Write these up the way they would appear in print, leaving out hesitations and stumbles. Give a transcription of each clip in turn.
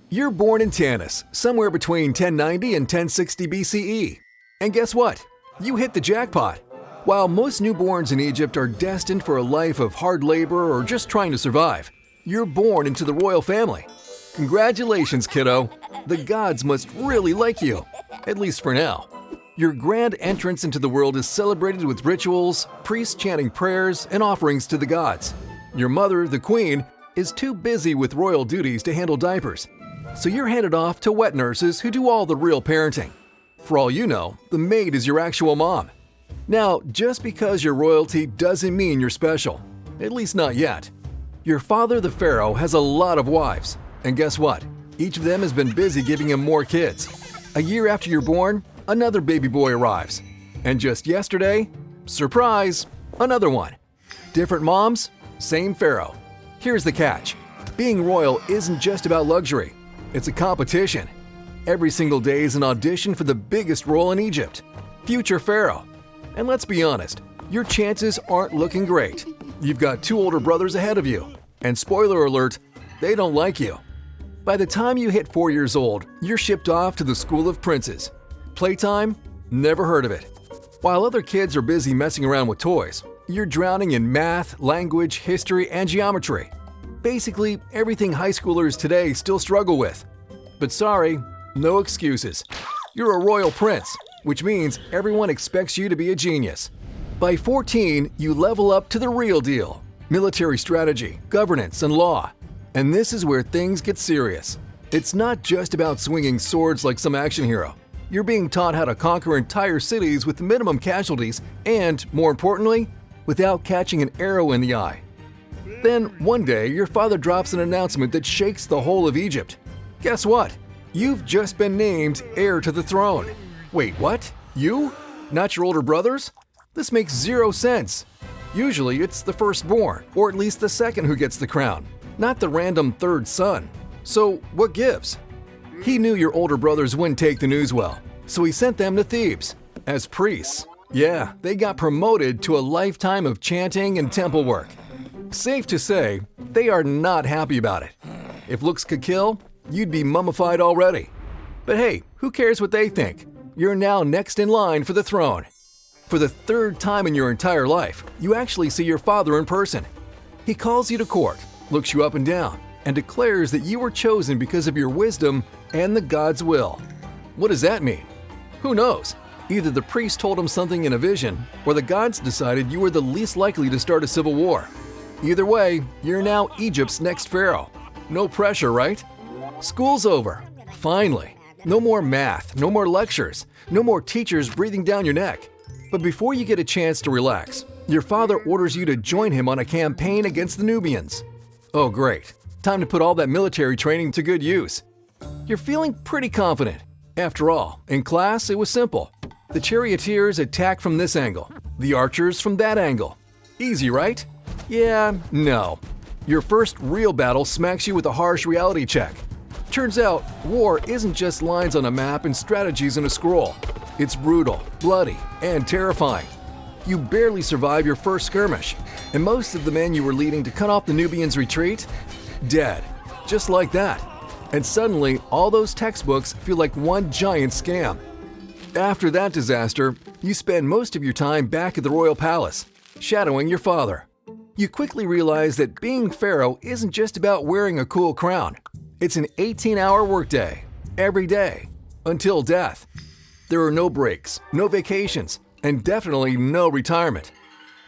You're born in Tanis, somewhere between 1090 and 1060 BCE. And guess what? You hit the jackpot. While most newborns in Egypt are destined for a life of hard labor or just trying to survive, you're born into the royal family. Congratulations, kiddo. The gods must really like you, at least for now. Your grand entrance into the world is celebrated with rituals, priests chanting prayers, and offerings to the gods. Your mother, the queen, is too busy with royal duties to handle diapers, so you're handed off to wet nurses who do all the real parenting. For all you know, the maid is your actual mom. Now, just because you're royalty doesn't mean you're special, at least not yet. Your father, the Pharaoh, has a lot of wives, and guess what? Each of them has been busy giving him more kids. A year after you're born, another baby boy arrives. And just yesterday, surprise, another one. Different moms, same Pharaoh. Here's the catch. Being royal isn't just about luxury. It's a competition. Every single day is an audition for the biggest role in Egypt, future Pharaoh. And let's be honest, your chances aren't looking great. You've got 2 older brothers ahead of you. And spoiler alert, they don't like you. By the time you hit 4 years old, you're shipped off to the school of princes. Playtime? Never heard of it. While other kids are busy messing around with toys, you're drowning in math, language, history, and geometry. Basically, everything high schoolers today still struggle with. But sorry, no excuses. You're a royal prince, which means everyone expects you to be a genius. By 14, you level up to the real deal: military strategy, governance, and law. And this is where things get serious. It's not just about swinging swords like some action hero. You're being taught how to conquer entire cities with minimum casualties and, more importantly, without catching an arrow in the eye. Then, one day, your father drops an announcement that shakes the whole of Egypt. Guess what? You've just been named heir to the throne. Wait, what? You? Not your older brothers? This makes zero sense. Usually, it's the firstborn, or at least the second who gets the crown, not the random third son. So, what gives? He knew your older brothers wouldn't take the news well, so he sent them to Thebes as priests. Yeah, they got promoted to a lifetime of chanting and temple work. Safe to say, they are not happy about it. If looks could kill, you'd be mummified already. But hey, who cares what they think? You're now next in line for the throne. For the 3rd time in your entire life, you actually see your father in person. He calls you to court, looks you up and down, and declares that you were chosen because of your wisdom and the God's will. What does that mean? Who knows? Either the priest told him something in a vision, or the gods decided you were the least likely to start a civil war. Either way, you're now Egypt's next pharaoh. No pressure, right? School's over. Finally. No more math, no more lectures, no more teachers breathing down your neck. But before you get a chance to relax, your father orders you to join him on a campaign against the Nubians. Oh great, time to put all that military training to good use. You're feeling pretty confident. After all, in class it was simple. The charioteers attack from this angle, the archers from that angle. Easy, right? Yeah, no. Your first real battle smacks you with a harsh reality check. Turns out, war isn't just lines on a map and strategies in a scroll. It's brutal, bloody, and terrifying. You barely survive your first skirmish, and most of the men you were leading to cut off the Nubians' retreat? Dead. Just like that. And suddenly, all those textbooks feel like one giant scam. After that disaster, you spend most of your time back at the royal palace, shadowing your father. You quickly realize that being pharaoh isn't just about wearing a cool crown. It's an 18-hour workday, every day, until death. There are no breaks, no vacations, and definitely no retirement.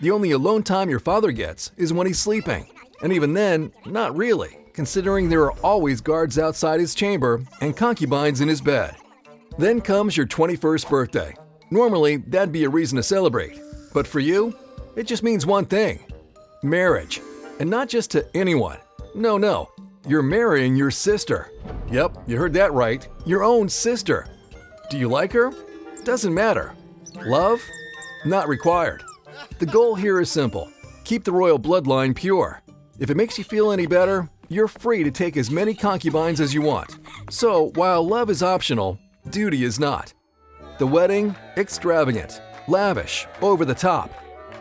The only alone time your father gets is when he's sleeping, and even then, not really, considering there are always guards outside his chamber and concubines in his bed. Then comes your 21st birthday. Normally, that'd be a reason to celebrate, but for you, it just means one thing: marriage. And not just to anyone. No. You're marrying your sister. Yep, you heard that right. Your own sister. Do you like her? Doesn't matter. Love? Not required. The goal here is simple. Keep the royal bloodline pure. If it makes you feel any better, you're free to take as many concubines as you want. So, while love is optional, duty is not. The wedding? Extravagant, lavish, over the top.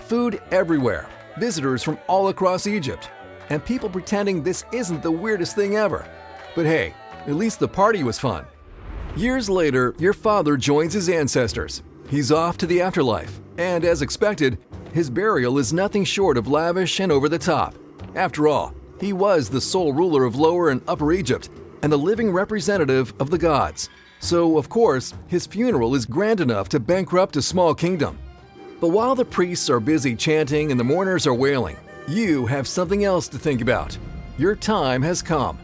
Food everywhere. Visitors from all across Egypt. And people pretending this isn't the weirdest thing ever. But hey, At least the party was fun. Years later, your father joins his ancestors. He's off to the afterlife, and as expected, his burial is nothing short of lavish and over the top. After all, he was the sole ruler of Lower and Upper Egypt and the living representative of the gods. So, of course, his funeral is grand enough to bankrupt a small kingdom. But while the priests are busy chanting and the mourners are wailing, you have something else to think about. Your time has come.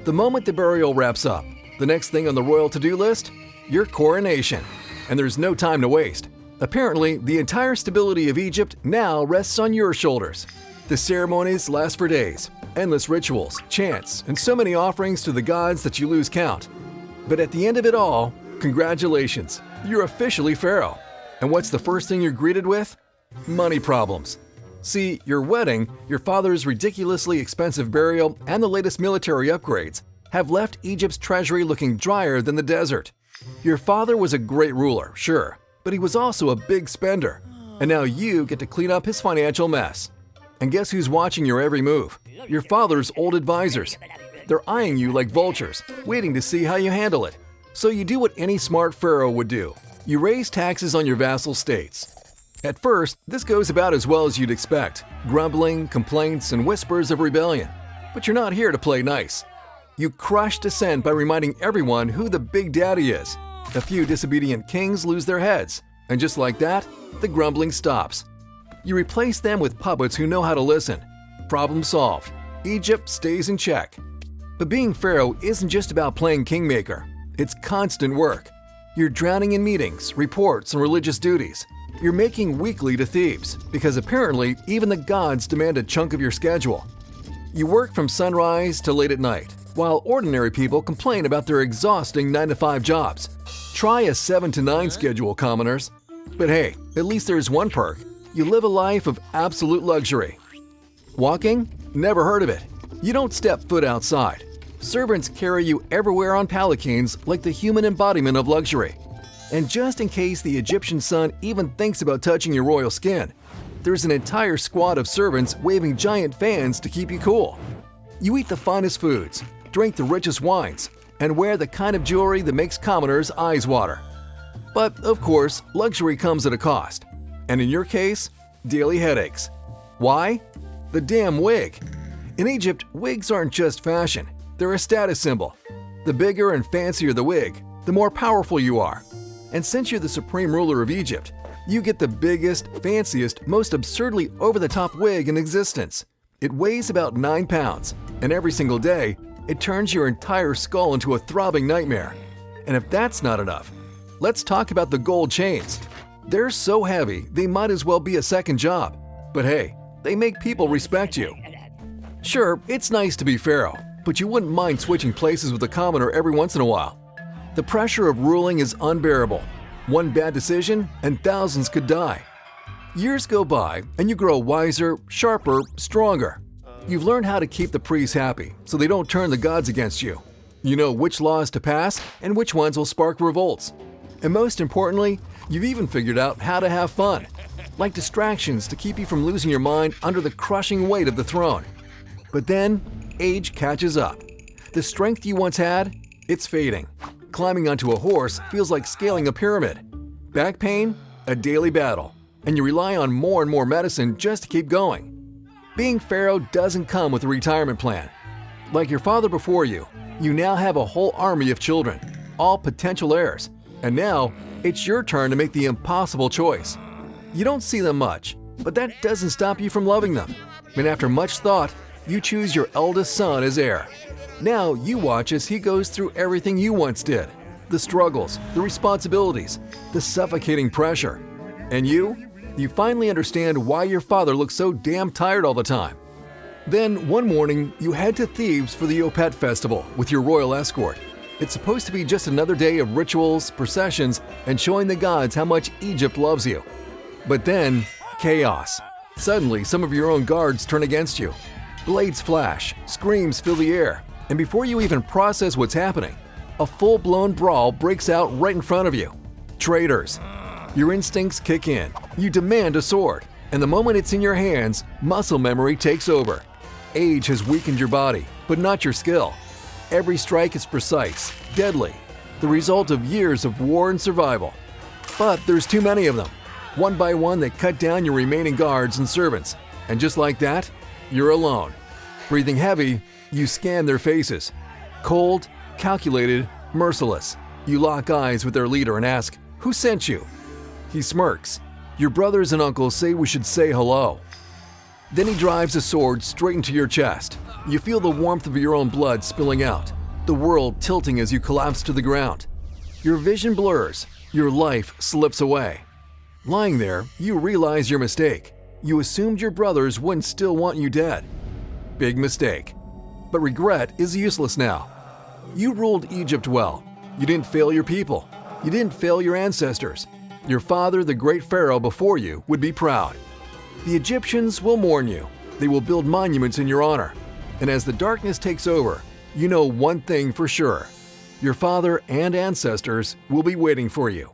The moment the burial wraps up, the next thing on the royal to-do list? Your coronation. And there's no time to waste. Apparently, the entire stability of Egypt now rests on your shoulders. The ceremonies last for days, endless rituals, chants, and so many offerings to the gods that you lose count. But at the end of it all, congratulations, you're officially Pharaoh. And what's the first thing you're greeted with? Money problems. See, your wedding, your father's ridiculously expensive burial, and the latest military upgrades have left Egypt's treasury looking drier than the desert. Your father was a great ruler, sure, but he was also a big spender. And now you get to clean up his financial mess. And guess who's watching your every move? Your father's old advisors. They're eyeing you like vultures, waiting to see how you handle it. So you do what any smart pharaoh would do. You raise taxes on your vassal states. At first, this goes about as well as you'd expect. Grumbling, complaints, and whispers of rebellion. But you're not here to play nice. You crush dissent by reminding everyone who the big daddy is. A few disobedient kings lose their heads. And just like that, the grumbling stops. You replace them with puppets who know how to listen. Problem solved. Egypt stays in check. But being pharaoh isn't just about playing kingmaker. It's constant work. You're drowning in meetings, reports, and religious duties. You're making weekly to Thebes, because apparently even the gods demand a chunk of your schedule. You work from sunrise to late at night, while ordinary people complain about their exhausting 9-to-5 jobs. Try a 7-to-9 schedule, commoners. But hey, at least there's one perk. You live a life of absolute luxury. Walking? Never heard of it. You don't step foot outside. Servants carry you everywhere on palanquins like the human embodiment of luxury. And just in case the Egyptian sun even thinks about touching your royal skin, there's an entire squad of servants waving giant fans to keep you cool. You eat the finest foods, drink the richest wines, and wear the kind of jewelry that makes commoners' eyes water. But, of course, luxury comes at a cost. And in your case, daily headaches. Why? The damn wig. In Egypt, wigs aren't just fashion. They're a status symbol. The bigger and fancier the wig, the more powerful you are. And since you're the supreme ruler of Egypt, you get the biggest, fanciest, most absurdly over-the-top wig in existence. It weighs about 9 pounds, and every single day, it turns your entire skull into a throbbing nightmare. And if that's not enough, let's talk about the gold chains. They're so heavy, they might as well be a second job. But hey, they make people respect you. Sure, it's nice to be pharaoh, but you wouldn't mind switching places with a commoner every once in a while. The pressure of ruling is unbearable. One bad decision, and thousands could die. Years go by, and you grow wiser, sharper, stronger. You've learned how to keep the priests happy, so they don't turn the gods against you. You know which laws to pass, and which ones will spark revolts. And most importantly, you've even figured out how to have fun, like distractions to keep you from losing your mind under the crushing weight of the throne. But then, age catches up. The strength you once had, it's fading. Climbing onto a horse feels like scaling a pyramid. Back pain? A daily battle. And you rely on more and more medicine just to keep going. Being pharaoh doesn't come with a retirement plan. Like your father before you, you now have a whole army of children, all potential heirs. And now, it's your turn to make the impossible choice. You don't see them much, but that doesn't stop you from loving them. And after much thought, you choose your eldest son as heir. Now you watch as he goes through everything you once did. The struggles, the responsibilities, the suffocating pressure. And you finally understand why your father looks so damn tired all the time. Then one morning, you head to Thebes for the Opet festival with your royal escort. It's supposed to be just another day of rituals, processions, and showing the gods how much Egypt loves you. But then, chaos. Suddenly, some of your own guards turn against you. Blades flash, screams fill the air, and before you even process what's happening, a full-blown brawl breaks out right in front of you. Traitors. Your instincts kick in. You demand a sword, and the moment it's in your hands, muscle memory takes over. Age has weakened your body, but not your skill. Every strike is precise, deadly, the result of years of war and survival. But there's too many of them. One by one, they cut down your remaining guards and servants. And just like that, you're alone. Breathing heavy, you scan their faces. Cold, calculated, merciless. You lock eyes with their leader and ask, "Who sent you?" He smirks. Your brothers and uncles say we should say hello. Then he drives a sword straight into your chest. You feel the warmth of your own blood spilling out, the world tilting as you collapse to the ground. Your vision blurs, your life slips away. Lying there, you realize your mistake. You assumed your brothers wouldn't still want you dead. Big mistake. But regret is useless now. You ruled Egypt well. You didn't fail your people. You didn't fail your ancestors. Your father, the great Pharaoh before you, would be proud. The Egyptians will mourn you. They will build monuments in your honor. And as the darkness takes over, you know one thing for sure. Your father and ancestors will be waiting for you.